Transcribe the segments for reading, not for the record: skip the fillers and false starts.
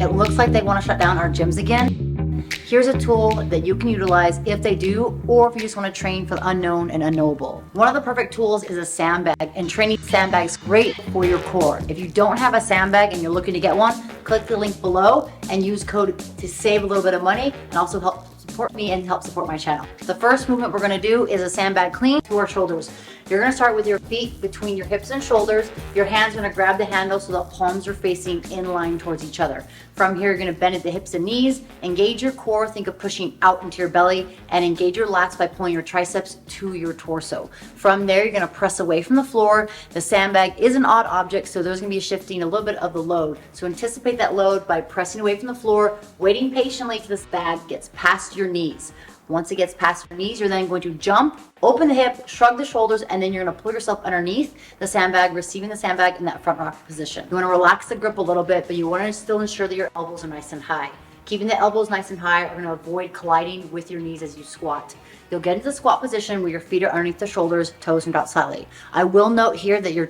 It looks like they want to shut down our gyms again. Here's a tool that you can utilize if they do, or if you just want to train for the unknown and unknowable. One of the perfect tools is a sandbag, and training sandbags great for your core. If you don't have a sandbag and you're looking to get one, click the link below and use code to save a little bit of money and also help support me and help support my channel. The first movement we're going to do is a sandbag clean to our shoulders. You're going to start with your feet between your hips and shoulders. Your hands are going to grab the handle so the palms are facing in line towards each other. From here, you're going to bend at the hips and knees, engage your core, think of pushing out into your belly, and engage your lats by pulling your triceps to your torso. From there, you're going to press away from the floor. The sandbag is an odd object, so there's going to be shifting a little bit of the load. So anticipate that load by pressing away from the floor, waiting patiently till this bag gets past your knees. Once it gets past your knees, you're then going to jump, open the hip, shrug the shoulders, and then you're going to pull yourself underneath the sandbag, receiving the sandbag in that front rock position. You want to relax the grip a little bit, but you want to still ensure that your elbows are nice and high. Keeping the elbows nice and high are going to avoid colliding with your knees as you squat. You'll get into the squat position where your feet are underneath the shoulders, toes turned out slightly. I will note here that your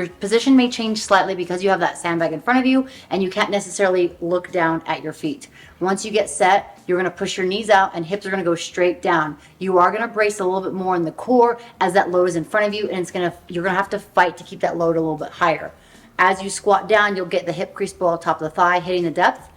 position may change slightly because you have that sandbag in front of you and you can't necessarily look down at your feet. Once you get set, you're going to push your knees out and hips are going to go straight down. You are going to brace a little bit more in the core as that load is in front of you, and you're going to have to fight to keep that load a little bit higher. As you squat down, you'll get the hip crease below the top of the thigh, hitting the depth,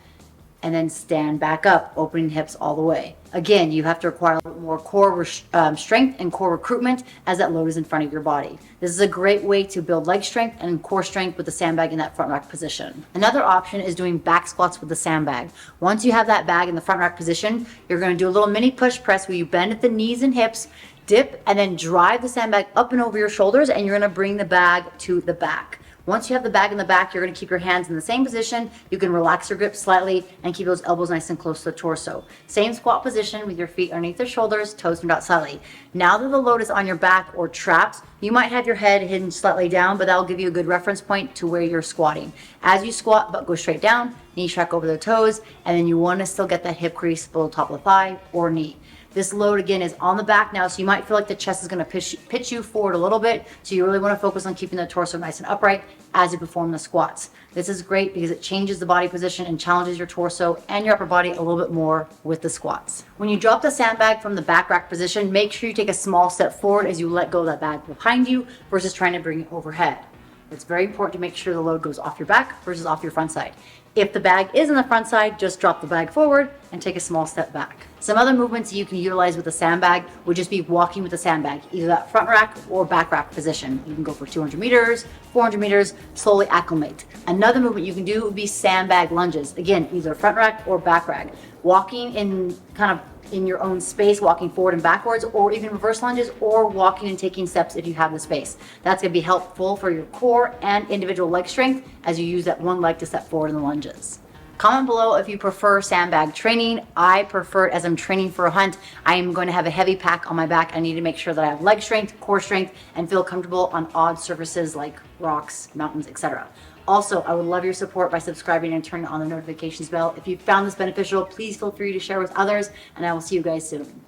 and then stand back up, opening hips all the way. Again, you have to require a little bit more core strength and core recruitment as that load is in front of your body. This is a great way to build leg strength and core strength with the sandbag in that front rack position. Another option is doing back squats with the sandbag. Once you have that bag in the front rack position, you're going to do a little mini push press where you bend at the knees and hips, dip, and then drive the sandbag up and over your shoulders, and you're going to bring the bag to the back. Once you have the bag in the back, you're going to keep your hands in the same position. You can relax your grip slightly and keep those elbows nice and close to the torso. Same squat position with your feet underneath the shoulders, toes turned out slightly. Now that the load is on your back or trapped, you might have your head hidden slightly down, but that'll give you a good reference point to where you're squatting. As you squat, butt goes straight down, knees track over the toes, and then you want to still get that hip crease below the top of the thigh or knee. This load again is on the back now, so you might feel like the chest is going to pitch you forward a little bit. So you really want to focus on keeping the torso nice and upright as you perform the squats. This is great because it changes the body position and challenges your torso and your upper body a little bit more with the squats. When you drop the sandbag from the back rack position, make sure you take a small step forward as you let go of that bag behind you versus trying to bring it overhead. It's very important to make sure the load goes off your back versus off your front side. If the bag is on the front side, just drop the bag forward and take a small step back. Some other movements you can utilize with the sandbag would just be walking with the sandbag, either that front rack or back rack position. You can go for 200 meters, 400 meters, slowly acclimate. Another movement you can do would be sandbag lunges. Again, either front rack or back rack. Walking in your own space, walking forward and backwards, or even reverse lunges, or walking and taking steps if you have the space. That's going to be helpful for your core and individual leg strength as you use that one leg to step forward in the lunges. Comment below if you prefer sandbag training. I prefer it as I'm training for a hunt. I am going to have a heavy pack on my back. I need to make sure that I have leg strength, core strength, and feel comfortable on odd surfaces like rocks, mountains, etc. Also, I would love your support by subscribing and turning on the notifications bell. If you found this beneficial, please feel free to share with others, and I will see you guys soon.